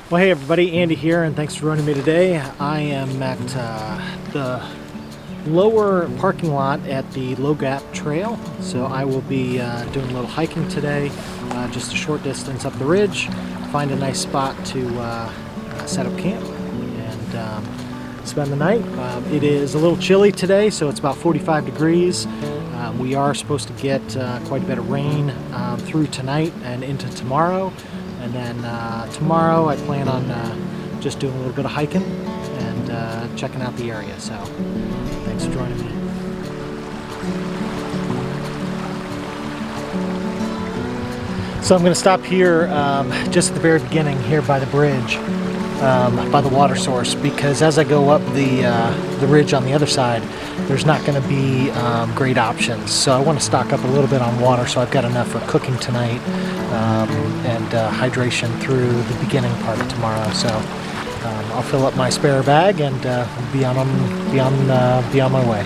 Well, hey everybody, Andy here, and thanks for joining me today. I am at the lower parking lot at the Loadout Trail, so I will be doing a little hiking today, just a short distance up the ridge, find a nice spot to set up camp and spend the night. It is a little chilly today, so it's about 45 degrees. We are supposed to get quite a bit of rain through tonight and into tomorrow. And then tomorrow I plan on just doing a little bit of hiking and checking out the area. So thanks for joining me. So I'm going to stop here just at the very beginning here by the bridge, by the water source, because as I go up the ridge on the other side, there's not going to be great options. So I want to stock up a little bit on water so I've got enough for cooking tonight and hydration through the beginning part of tomorrow. So I'll fill up my spare bag and be on my way.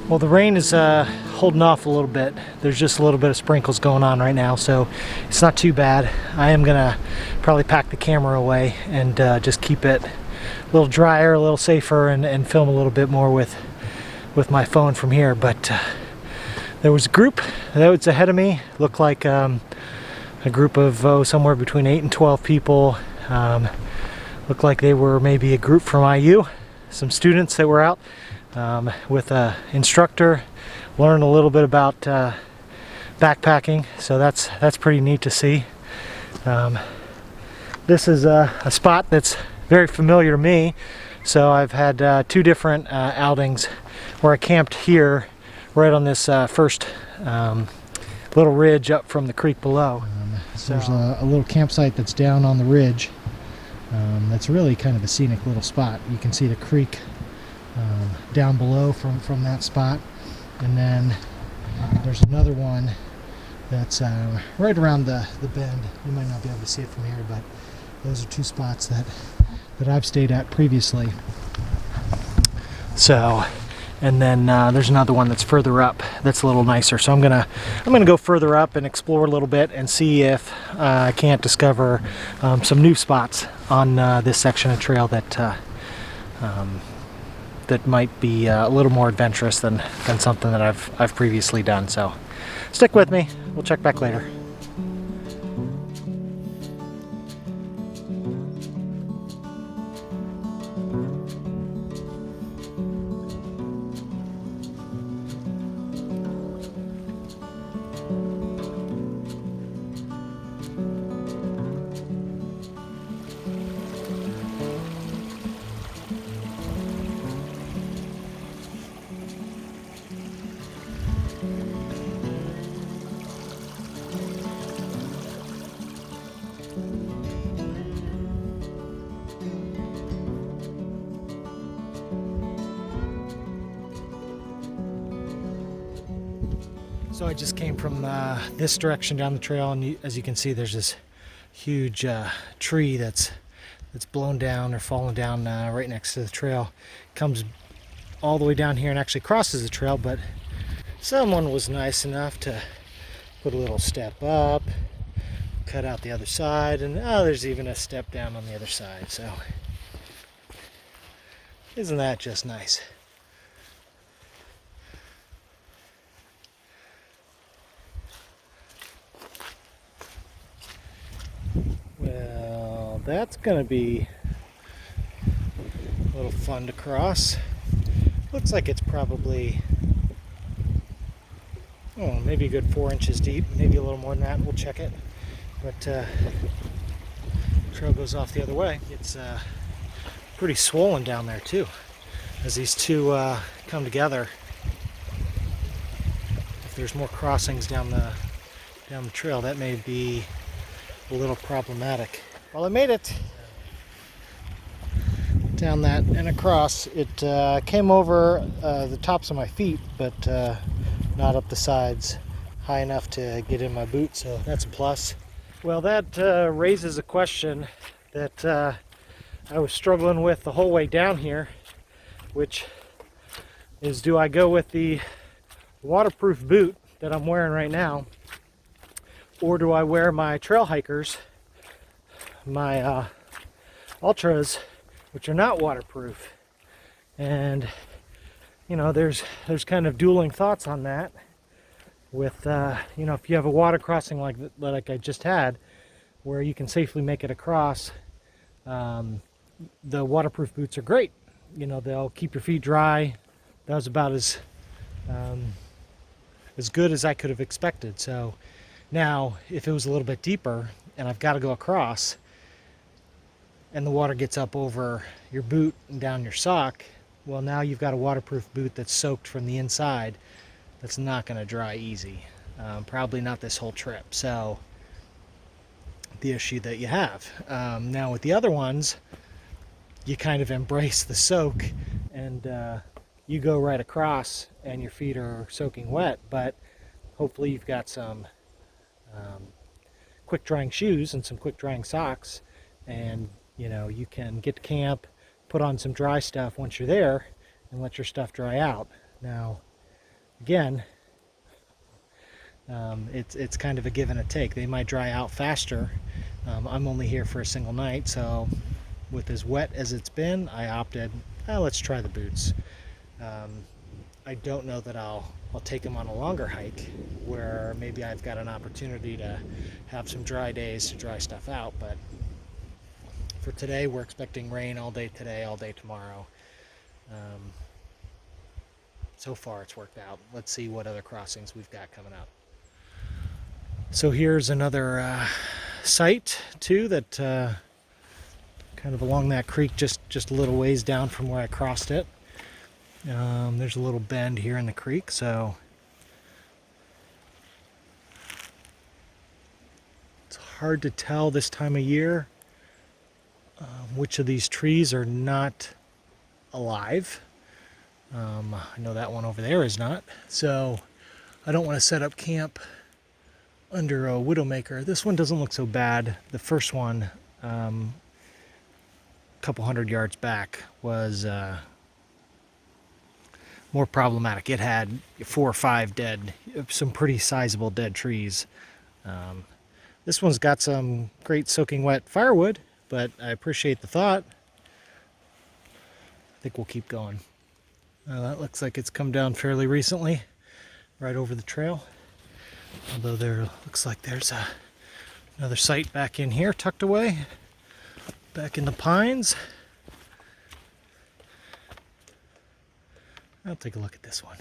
Well, the rain is holding off a little bit. There's just a little bit of sprinkles going on right now, so it's not too bad. I am gonna probably pack the camera away and just keep it a little drier, a little safer, and film a little bit more with my phone from here. But there was a group that was ahead of me. Looked like a group of somewhere between 8 and 12 people. Looked like they were maybe a group from IU, some students that were out with an instructor, learn a little bit about backpacking, so that's pretty neat to see. This is a spot that's very familiar to me, so I've had two different outings where I camped here right on this first little ridge up from the creek below. So there's a little campsite that's down on the ridge. That's really kind of a scenic little spot. You can see the creek down below from that spot, and then there's another one that's right around the bend. You might not be able to see it from here, but those are two spots that I've stayed at previously. So, and then there's another one that's further up that's a little nicer. So I'm gonna go further up and explore a little bit and see if I can't discover some new spots on this section of trail that might be a little more adventurous than something that I've previously done. So stick with me. We'll check back later. So I just came from this direction down the trail, and as you can see, there's this huge tree that's blown down or fallen down right next to the trail. Comes all the way down here and actually crosses the trail, but someone was nice enough to put a little step up, cut out the other side, and oh, there's even a step down on the other side. So isn't that just nice? Well, that's gonna be a little fun to cross. Looks like it's probably, oh, maybe a good 4 inches deep, maybe a little more than that. We'll check it. But trail goes off the other way. It's pretty swollen down there too, as these two come together. If there's more crossings down the trail, that may be a little problematic. Well, I made it down that and across. It came over the tops of my feet, but not up the sides high enough to get in my boot, so that's a plus. Well, that raises a question that I was struggling with the whole way down here, which is, do I go with the waterproof boot that I'm wearing right now, or do I wear my trail hikers, my ultras, which are not waterproof? And you know, there's kind of dueling thoughts on that. With you know, if you have a water crossing like I just had, where you can safely make it across, the waterproof boots are great. You know, they'll keep your feet dry. That was about as good as I could have expected. So now, if it was a little bit deeper and I've got to go across, and the water gets up over your boot and down your sock, well, now you've got a waterproof boot that's soaked from the inside. That's not going to dry easy. Probably not this whole trip. So the issue that you have. Now with the other ones, you kind of embrace the soak, and you go right across and your feet are soaking wet, but hopefully you've got some quick drying shoes and some quick drying socks, and you know, you can get to camp, put on some dry stuff once you're there, and let your stuff dry out. Now again, it's kind of a give and a take. They might dry out faster. I'm only here for a single night, so with as wet as it's been, I opted, let's try the boots. I don't know that I'll take them on a longer hike, where maybe I've got an opportunity to have some dry days to dry stuff out. But for today, we're expecting rain all day today, all day tomorrow. So far it's worked out. Let's see what other crossings we've got coming up. So here's another site too, that kind of along that creek, just a little ways down from where I crossed it. There's a little bend here in the creek, so it's hard to tell this time of year which of these trees are not alive. I know that one over there is not, so I don't want to set up camp under a widowmaker. This one doesn't look so bad. The first one, a couple hundred yards back, was more problematic. It had 4 or 5 dead, some pretty sizable dead trees. This one's got some great soaking wet firewood, but I appreciate the thought. I think we'll keep going. That looks like it's come down fairly recently, right over the trail. Although there looks like there's another site back in here, tucked away, back in the pines. I'll take a look at this one.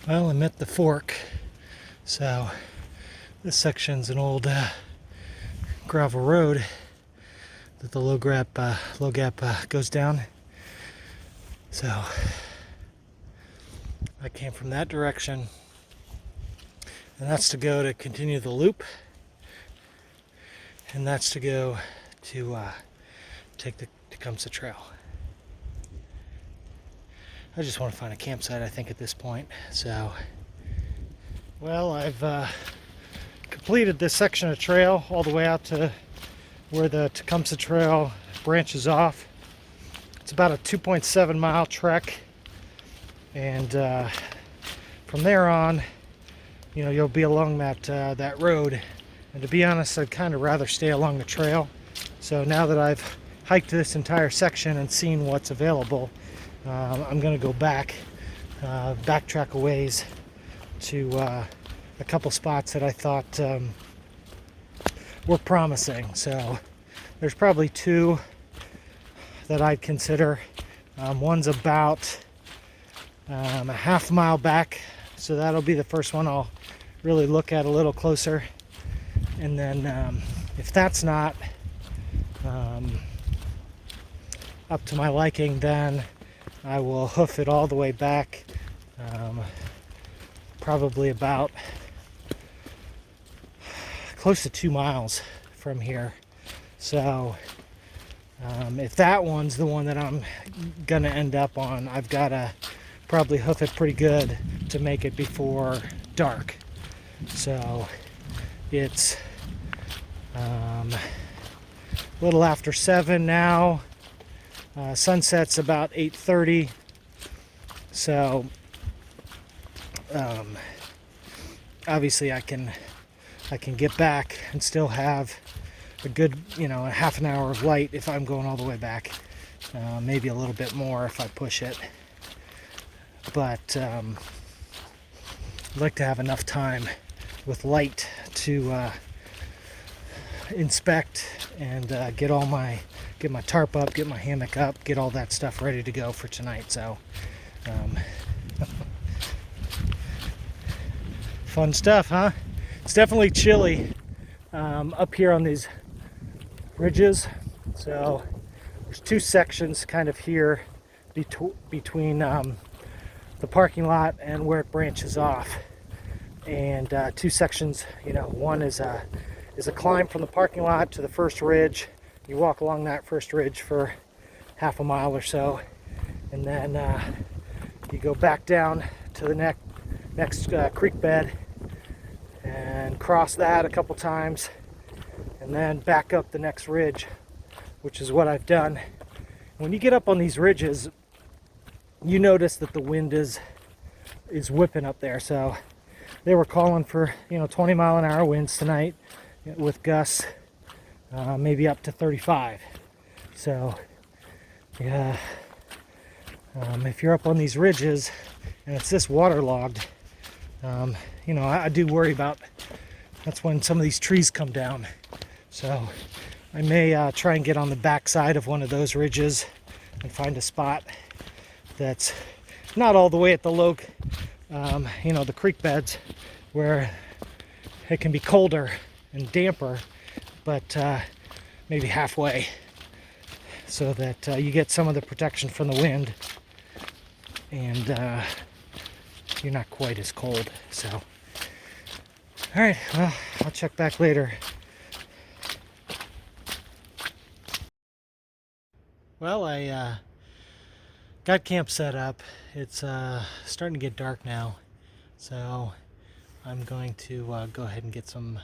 Well, I'm at the fork, so this section's an old gravel road that the low gap goes down. So I came from that direction, and that's to go to continue the loop, and that's to go to take the Tecumseh Trail. I just want to find a campsite, I think, at this point. So, well, I've completed this section of trail all the way out to where the Tecumseh Trail branches off. It's about a 2.7 mile trek, and from there on, you know, you'll be along that road. And to be honest, I'd kind of rather stay along the trail. So now that I've hiked this entire section and seen what's available, I'm going to go backtrack a ways to a couple spots that I thought were promising. So there's probably two that I'd consider. One's about a half mile back, so that'll be the first one I'll really look at a little closer. And then if that's not up to my liking, then I will hoof it all the way back, probably about close to 2 miles from here. So if that one's the one that I'm gonna end up on, I've got to probably hoof it pretty good to make it before dark. So it's a little after 7 now. Sunset's about 8:30. So obviously I can get back and still have a good, you know, a half an hour of light if I'm going all the way back. Maybe a little bit more if I push it. But I'd like to have enough time with light to inspect and get my tarp up, get my hammock up, get all that stuff ready to go for tonight. So fun stuff, huh? It's definitely chilly up here on these ridges. So there's two sections kind of here between the parking lot and where it branches off, and two sections. You know, one is a climb from the parking lot to the first ridge. You walk along that first ridge for half a mile or so, and then you go back down to the next creek bed and cross that a couple times, and then back up the next ridge, which is what I've done. When you get up on these ridges, you notice that the wind is whipping up there. So they were calling for, you know, 20-mile-an-hour winds tonight, with gusts maybe up to 35. So yeah, if you're up on these ridges and it's this waterlogged, you know, I do worry about, that's when some of these trees come down. So I may try and get on the back side of one of those ridges and find a spot that's not all the way at the low, you know, the creek beds, where it can be colder and damper, but maybe halfway, so that you get some of the protection from the wind, and you're not quite as cold. So, all right, well, I'll check back later. Well, I got camp set up. It's starting to get dark now, so I'm going to go ahead and get some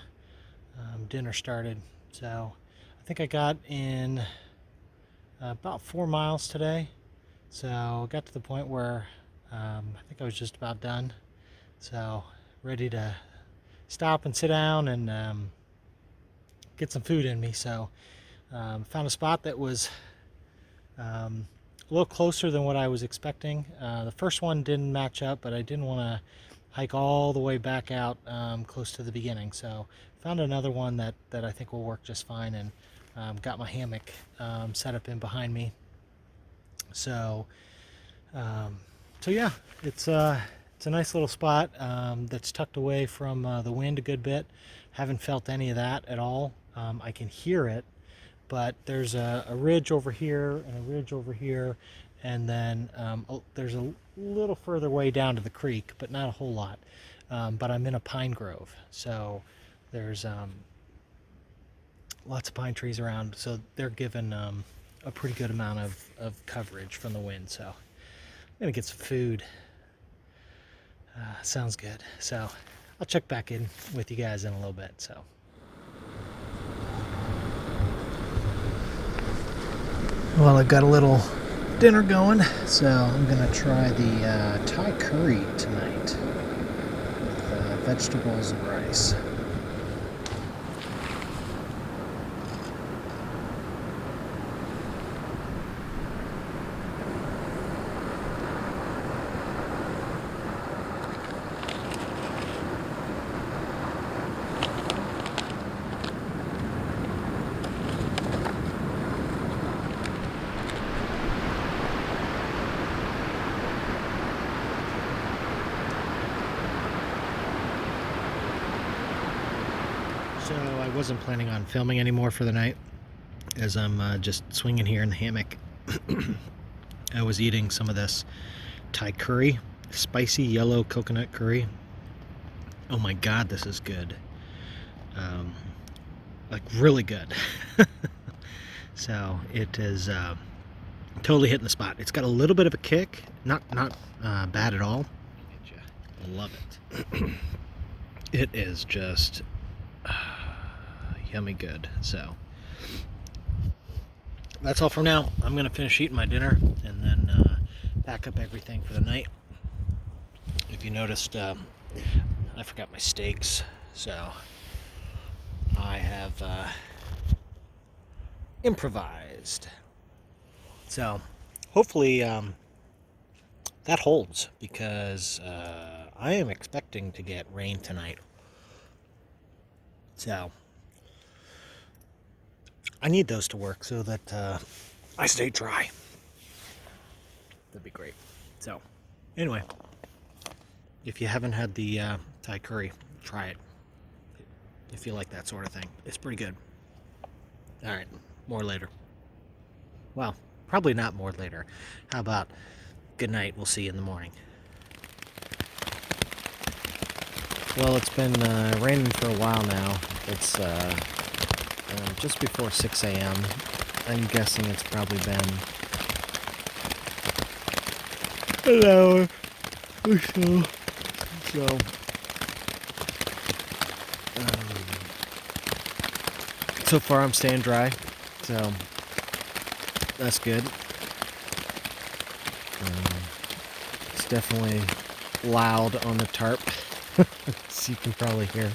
dinner started. So I think I got in about 4 miles today. So I got to the point where I think I was just about done. So ready to stop and sit down and get some food in me. So found a spot that was a little closer than what I was expecting. The first one didn't match up, but I didn't want to hike all the way back out close to the beginning. So found another one that I think will work just fine, and got my hammock set up in behind me. So yeah, it's a nice little spot that's tucked away from the wind a good bit. Haven't felt any of that at all. I can hear it, but there's a ridge over here and a ridge over here, and then there's a little further way down to the creek, but not a whole lot. But I'm in a pine grove, so there's lots of pine trees around, so they're given a pretty good amount of coverage from the wind. So gonna get some food. Sounds good. So I'll check back in with you guys in a little bit. So. Well, I've got a little dinner going, so I'm gonna try the Thai curry tonight with vegetables and rice. So I wasn't planning on filming anymore for the night, as I'm just swinging here in the hammock. I was eating some of this Thai curry, spicy yellow coconut curry. Oh my god, this is good. Like really good. So it is totally hitting the spot. It's got a little bit of a kick, not bad at all. Love it. It is just yummy good. So that's all for now. I'm gonna finish eating my dinner and then pack up everything for the night. If you noticed, I forgot my steaks, so I have improvised. So hopefully that holds, because I am expecting to get rain tonight. So I need those to work so that I stay dry. That'd be great. So anyway, if you haven't had the Thai curry, try it. If you like that sort of thing, it's pretty good. All right, more later. Well, probably not more later. How about good night? We'll see you in the morning. Well, it's been raining for a while now. It's just before 6 a.m. I'm guessing it's probably been an hour or so. So far I'm staying dry, so that's good. It's definitely loud on the tarp, as you can probably hear.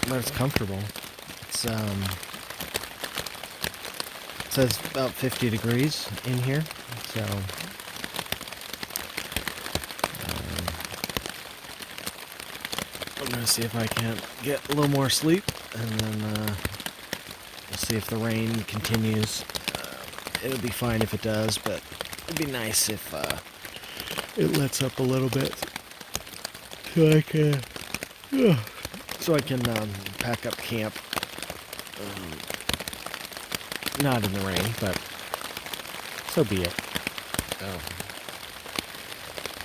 But it's comfortable. It's it says about 50 degrees in here, so I'm gonna see if I can't get a little more sleep, and then we'll see if the rain continues. It'll be fine if it does, but it'd be nice if it lets up a little bit, so I can pack up camp. Not in the rain, but so be it. Oh,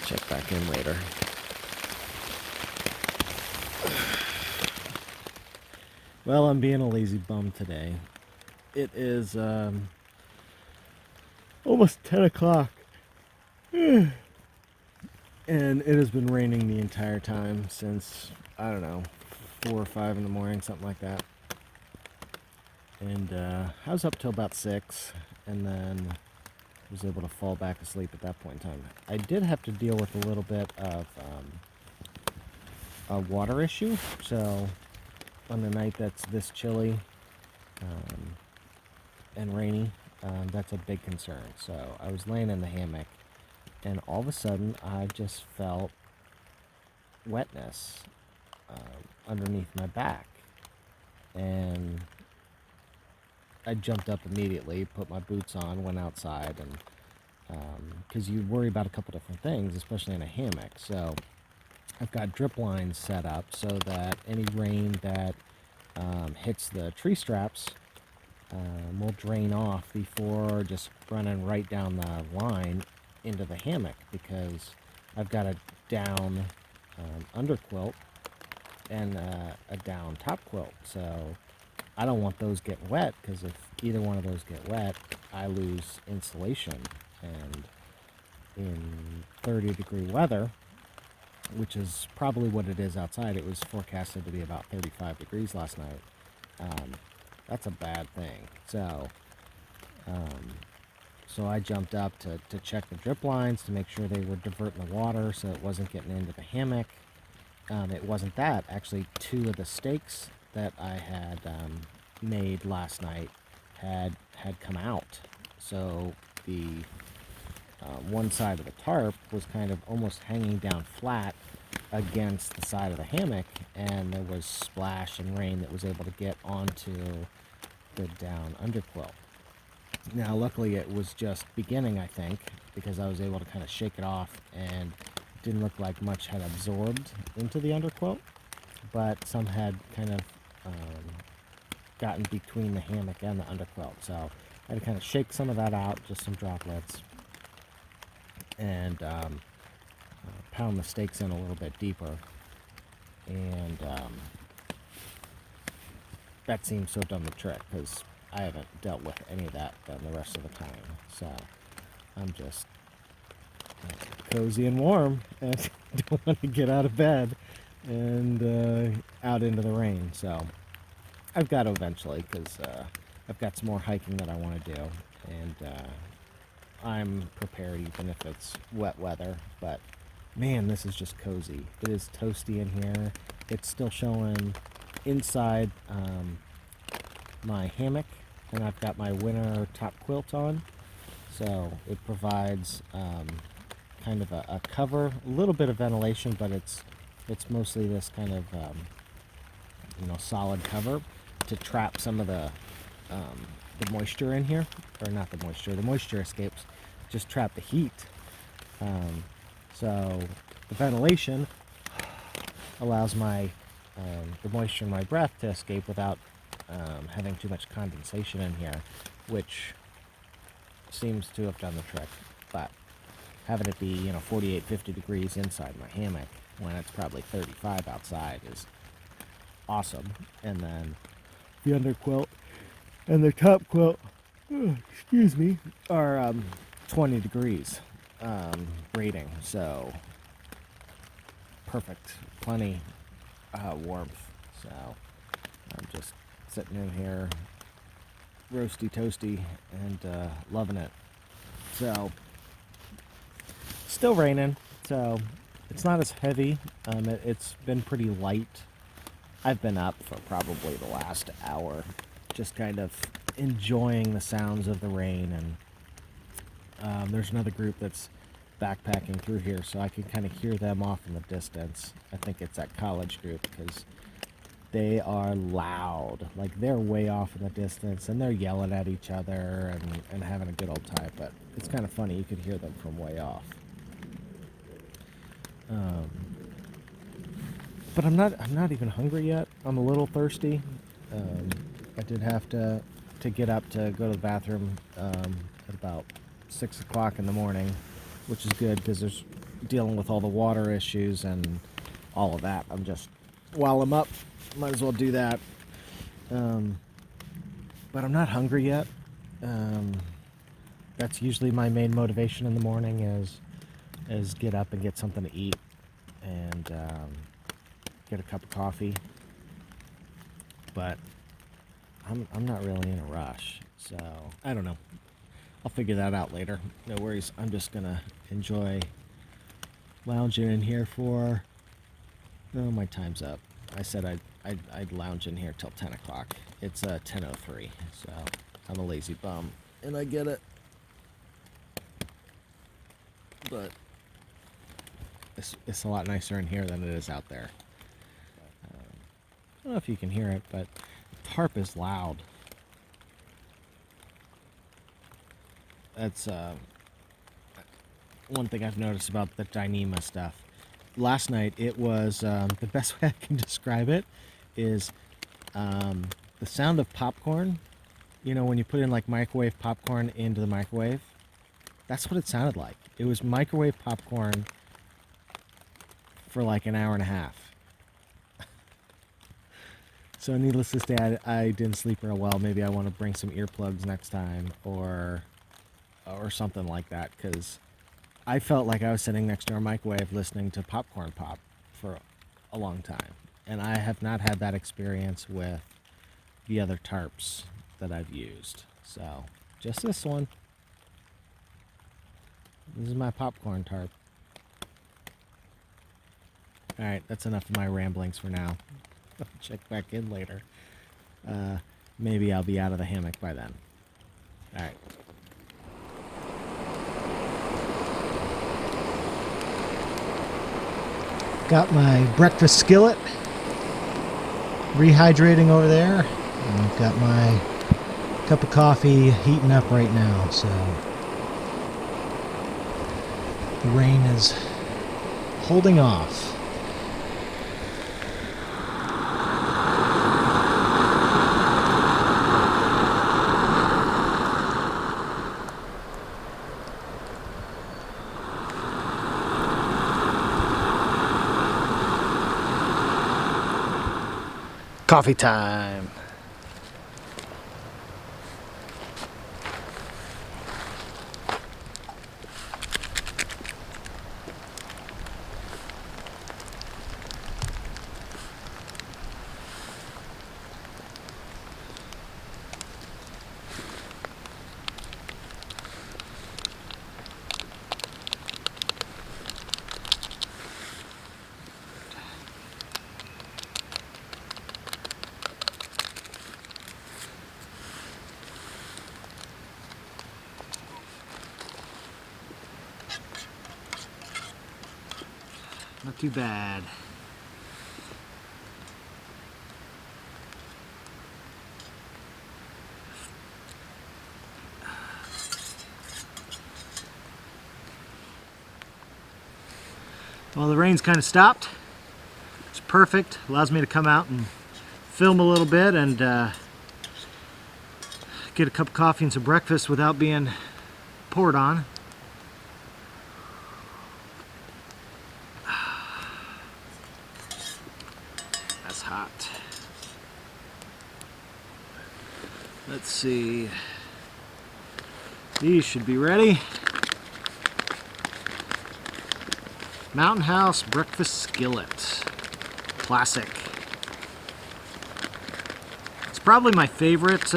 check back in later. Well, I'm being a lazy bum today. It is almost 10 o'clock. And it has been raining the entire time since, I don't know, 4 or 5 in the morning, something like that. And I was up till about 6, and then was able to fall back asleep at that point in time. I did have to deal with a little bit of a water issue, so on the night that's this chilly and rainy, that's a big concern. So I was laying in the hammock, and all of a sudden I just felt wetness underneath my back, and I jumped up immediately, put my boots on, went outside, and because you worry about a couple different things, especially in a hammock. So I've got drip lines set up so that any rain that hits the tree straps will drain off before just running right down the line into the hammock, because I've got a down under quilt and a down top quilt. So I don't want those get wet, because if either one of those get wet, I lose insulation. And in 30-degree weather, which is probably what it is outside, it was forecasted to be about 35 degrees last night. That's a bad thing. So I jumped up to check the drip lines to make sure they were diverting the water so it wasn't getting into the hammock. It wasn't that. Actually, 2 of the stakes that I had made last night had come out. So the one side of the tarp was kind of almost hanging down flat against the side of the hammock, and there was splash and rain that was able to get onto the down underquilt. Now, luckily, it was just beginning, I think, because I was able to kind of shake it off, and it didn't look like much had absorbed into the underquilt, but some had kind of gotten between the hammock and the underquilt. So I had to kind of shake some of that out, just some droplets, and pound the stakes in a little bit deeper. And that seems to have done the trick, because I haven't dealt with any of that then the rest of the time. So I'm just cozy and warm and don't want to get out of bed and out into the rain. So I've got to eventually, because I've got some more hiking that I want to do, and I'm prepared even if it's wet weather. But man, this is just cozy. It is toasty in here. It's still showing inside my hammock, and I've got my winter top quilt on, so it provides kind of a cover, a little bit of ventilation, but it's mostly this kind of solid cover to trap some of the moisture in here, or not the moisture escapes, just trap the heat. So the ventilation allows the moisture in my breath to escape without having too much condensation in here, which seems to have done the trick. But having it be 48, 50 degrees inside my hammock when it's probably 35 outside is awesome. And then the underquilt and the top quilt, excuse me, are 20 degrees rating, so perfect, plenty warmth. So I'm just sitting in here roasty toasty and loving it. So still raining, so it's not as heavy. It's been pretty light. I've been up for probably the last hour, just kind of enjoying the sounds of the rain. And there's another group that's backpacking through here, so I can kind of hear them off in the distance. I think it's that college group, because they are loud. Like, they're way off in the distance, and they're yelling at each other and having a good old time. But it's kind of funny, you could hear them from way off. But I'm not even hungry yet. I'm a little thirsty. I did have to get up to go to the bathroom at about 6 o'clock in the morning, which is good, because there's dealing with all the water issues and all of that. While I'm up, might as well do that. But I'm not hungry yet. That's usually my main motivation in the morning, is get up and get something to eat, and get a cup of coffee. But I'm not really in a rush, so I don't know. I'll figure that out later. No worries. I'm just gonna enjoy lounging in here for... Oh, my time's up. I said I'd lounge in here till 10 o'clock. It's 10:03, so I'm a lazy bum, and I get it. But it's a lot nicer in here than it is out there. I don't know if you can hear it, but the tarp is loud. That's one thing I've noticed about the Dyneema stuff. Last night, it was, the best way I can describe it is the sound of popcorn. You know, when you put in like microwave popcorn into the microwave, that's what it sounded like. It was microwave popcorn for like an hour and a half. So needless to say, I didn't sleep real well. Maybe I want to bring some earplugs next time, or something like that, because I felt like I was sitting next to a microwave listening to popcorn pop for a long time. And I have not had that experience with the other tarps that I've used. So, just this one. This is my popcorn tarp. Alright, that's enough of my ramblings for now. I'll check back in later. Maybe I'll be out of the hammock by then. Alright. Got my breakfast skillet rehydrating over there. And I've got my cup of coffee heating up right now, so the rain is holding off. Coffee time. Not too bad. Well, the rain's kind of stopped. It's perfect. Allows me to come out and film a little bit and get a cup of coffee and some breakfast without being poured on. That's hot. Let's see. These should be ready. Mountain House breakfast skillet. Classic. It's probably my favorite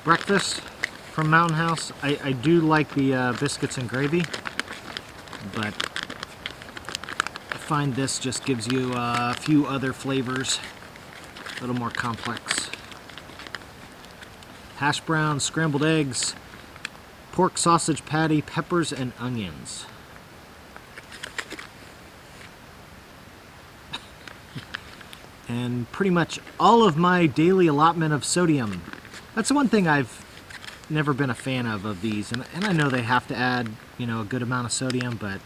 breakfast from Mountain House. I do like the biscuits and gravy, but I find this just gives you a few other flavors, a little more complex. Hash browns, scrambled eggs, pork sausage patty, peppers, and onions. And pretty much all of my daily allotment of sodium. That's the one thing I've never been a fan of these, and I know they have to add, you know, a good amount of sodium, but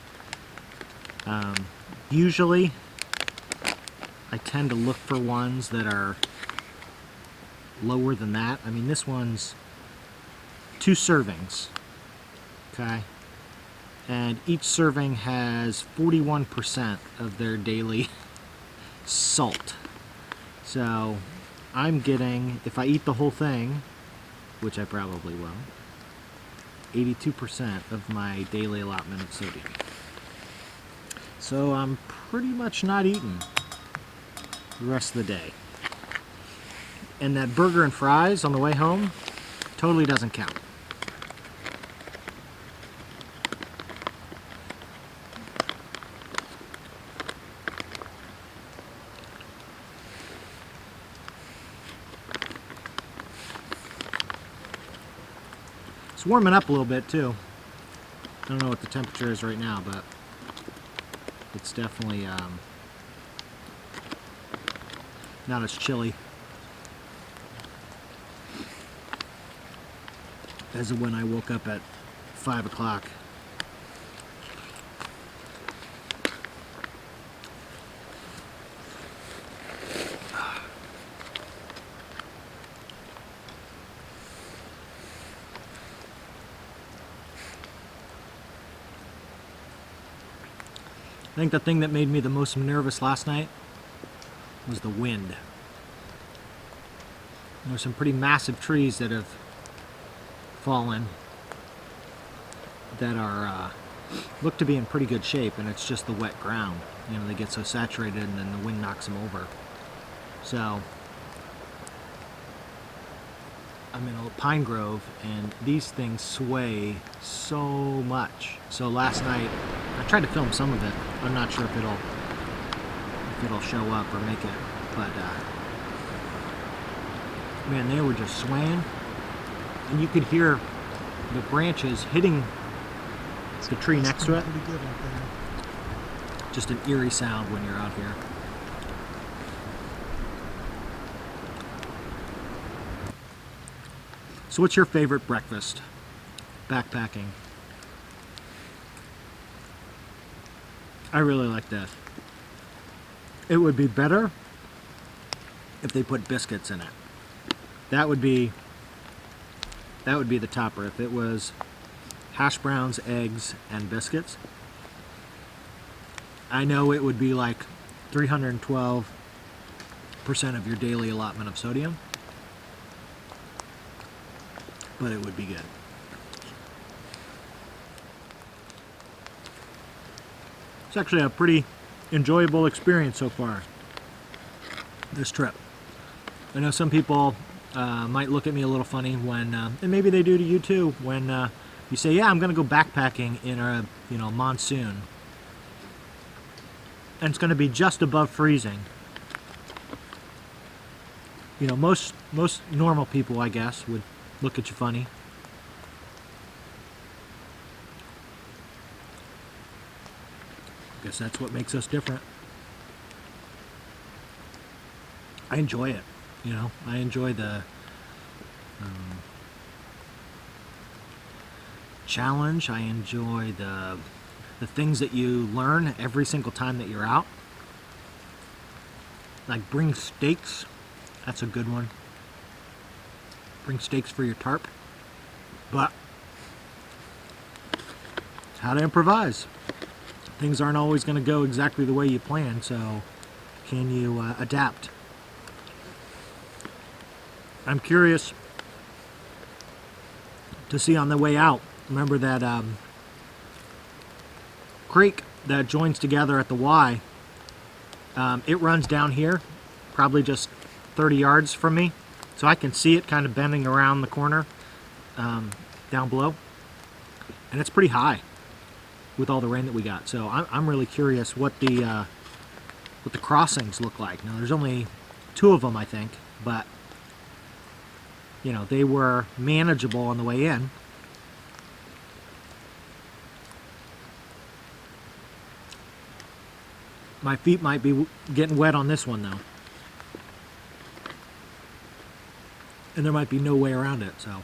usually I tend to look for ones that are lower than that. I mean, this one's 2 servings, okay, and each serving has 41% of their daily salt. So I'm getting, if I eat the whole thing, which I probably will, 82% of my daily allotment of sodium. So I'm pretty much not eating the rest of the day. And that burger and fries on the way home totally doesn't count. It's warming up a little bit too. I don't know what the temperature is right now, but it's definitely not as chilly as when I woke up at 5 o'clock. I think the thing that made me the most nervous last night was the wind. There's some pretty massive trees that have fallen that are look to be in pretty good shape, and it's just the wet ground. You know, they get so saturated and then the wind knocks them over. So I'm in a pine grove, and these things sway so much. So last night I tried to film some of it. I'm not sure if it'll show up or make it, but man, they were just swaying, and you could hear the branches hitting the tree next to it. Just an eerie sound when you're out here. So what's your favorite breakfast? Backpacking. I really like that. It would be better if they put biscuits in it. That would be the topper. If it was hash browns, eggs, and biscuits, I know it would be like 312% of your daily allotment of sodium, but it would be good. It's actually a pretty enjoyable experience so far, this trip. I know some people might look at me a little funny when, and maybe they do to you too, when you say, yeah, I'm going to go backpacking in a monsoon, and it's going to be just above freezing. You know, most normal people, I guess, would look at you funny. I guess that's what makes us different. I enjoy it, you know. I enjoy the challenge. I enjoy the things that you learn every single time that you're out. Like bring stakes. That's a good one. Bring stakes for your tarp. But it's how to improvise. Things aren't always going to go exactly the way you plan, so can you adapt? I'm curious to see on the way out. Remember that creek that joins together at the Y? It runs down here, probably just 30 yards from me, so I can see it kind of bending around the corner down below, and it's pretty high with all the rain that we got. So I'm really curious what the crossings look like. Now there's only 2 of them, I think, but you know, they were manageable on the way in. My feet might be getting wet on this one though, and there might be no way around it. So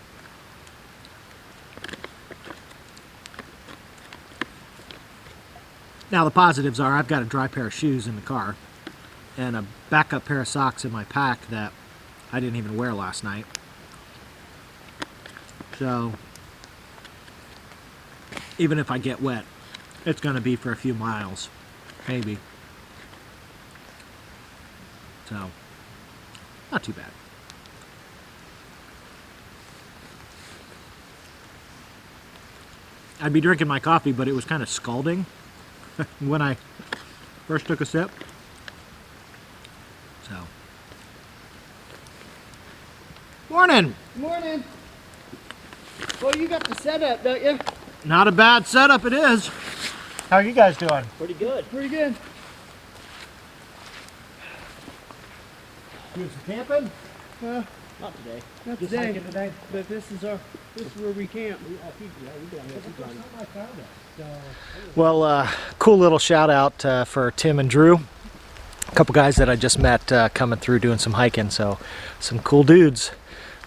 now the positives are I've got a dry pair of shoes in the car and a backup pair of socks in my pack that I didn't even wear last night. So even if I get wet, it's going to be for a few miles, maybe. So not too bad. I'd be drinking my coffee, but it was kind of scalding when I first took a sip. So, morning. Morning. Well, you got the setup, don't you? Not a bad setup, it is. How are you guys doing? Pretty good. Pretty good. Doing some camping? Not today. Not Just today. hiking today? But this is where we camp. Well, cool little shout out for Tim and Drew. A couple guys that I just met coming through doing some hiking, so some cool dudes.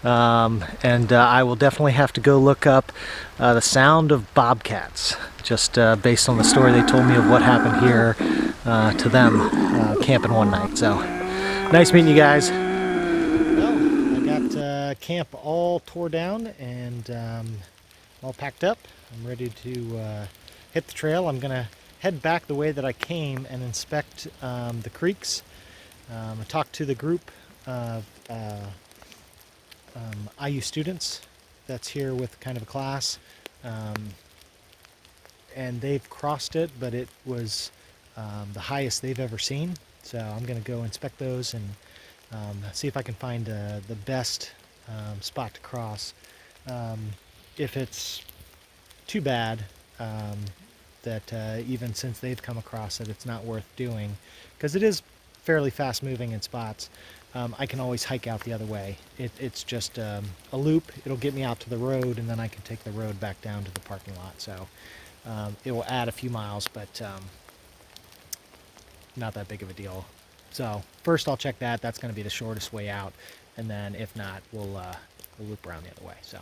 And I will definitely have to go look up the sound of bobcats, just based on the story they told me of what happened here to them camping one night. So nice meeting you guys. Well, I got camp all tore down and all packed up. I'm ready to hit the trail. I'm gonna head back the way that I came and inspect the creeks I talked to the group of IU students that's here with kind of a class, and they've crossed it, but it was the highest they've ever seen. So I'm going to go inspect those and see if I can find the best spot to cross. If it's too bad, that even since they've come across it, it's not worth doing, because it is fairly fast moving in spots. I can always hike out the other way. It's just a loop. It'll get me out to the road, and then I can take the road back down to the parking lot. So it will add a few miles, but not that big of a deal. So first I'll check that. That's going to be the shortest way out, and then if not, we'll loop around the other way. So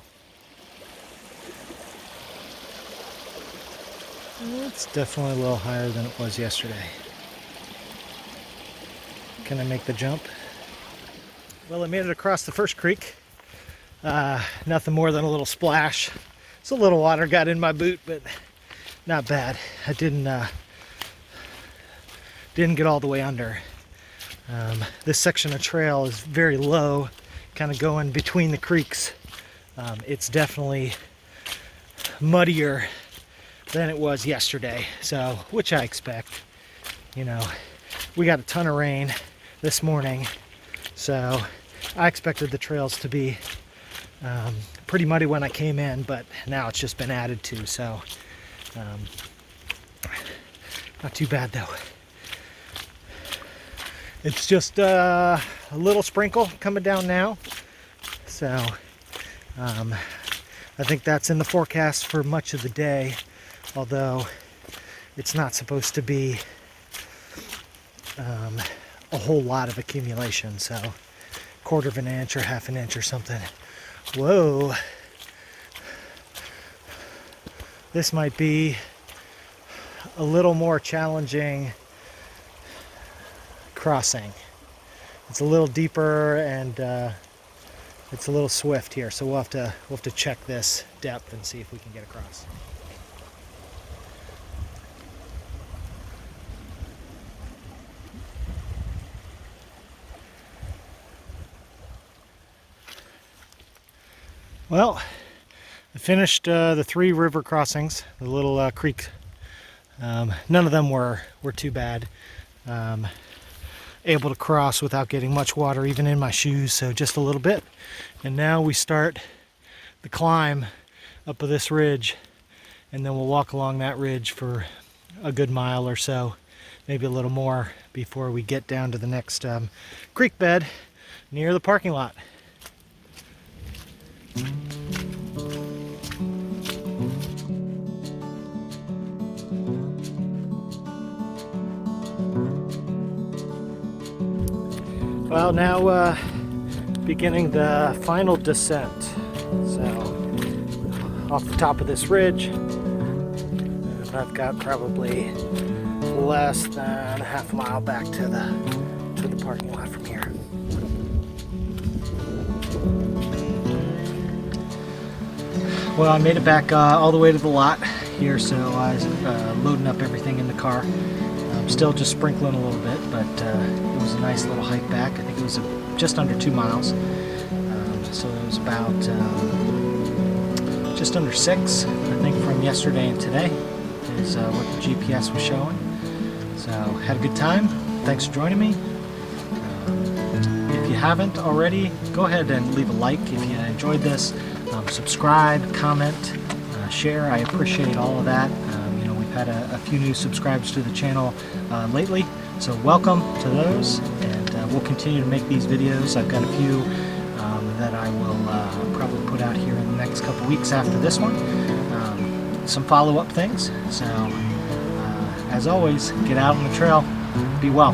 it's definitely a little higher than it was yesterday. Can I make the jump? Well, I made it across the first creek. Nothing more than a little splash. So a little water got in my boot, but not bad. I didn't get all the way under. This section of trail is very low, kind of going between the creeks. It's definitely muddier than it was yesterday, so which I expect. You know, we got a ton of rain this morning, so I expected the trails to be pretty muddy when I came in, but now it's just been added to, so not too bad though. It's just a little sprinkle coming down now, so I think that's in the forecast for much of the day, although it's not supposed to be a whole lot of accumulation, so 1/4 of an inch or 1/2 an inch or something. Whoa, this might be a little more challenging crossing. It's a little deeper, and it's a little swift here, so we'll have to check this depth and see if we can get across. Well, I finished the 3 river crossings, the little creeks. None of them were too bad. Able to cross without getting much water even in my shoes, so just a little bit. And now we start the climb up of this ridge, and then we'll walk along that ridge for a good mile or so, maybe a little more, before we get down to the next creek bed near the parking lot. Well, now beginning the final descent. So off the top of this ridge, and I've got probably less than a 1/2 mile back to the parking lot from here. Well, I made it back all the way to the lot here, so I was loading up everything in the car. Still just sprinkling a little bit, but it was a nice little hike back. I think it was just under 2 miles. So it was about just under 6, I think, from yesterday and today is what the GPS was showing. So had a good time. Thanks for joining me. If you haven't already, go ahead and leave a like if you enjoyed this. Subscribe, comment, share. I appreciate all of that. We've had a few new subscribers to the channel lately, so welcome to those, and we'll continue to make these videos. I've got a few that I will probably put out here in the next couple weeks after this one. Some follow-up things. So as always, get out on the trail, be well.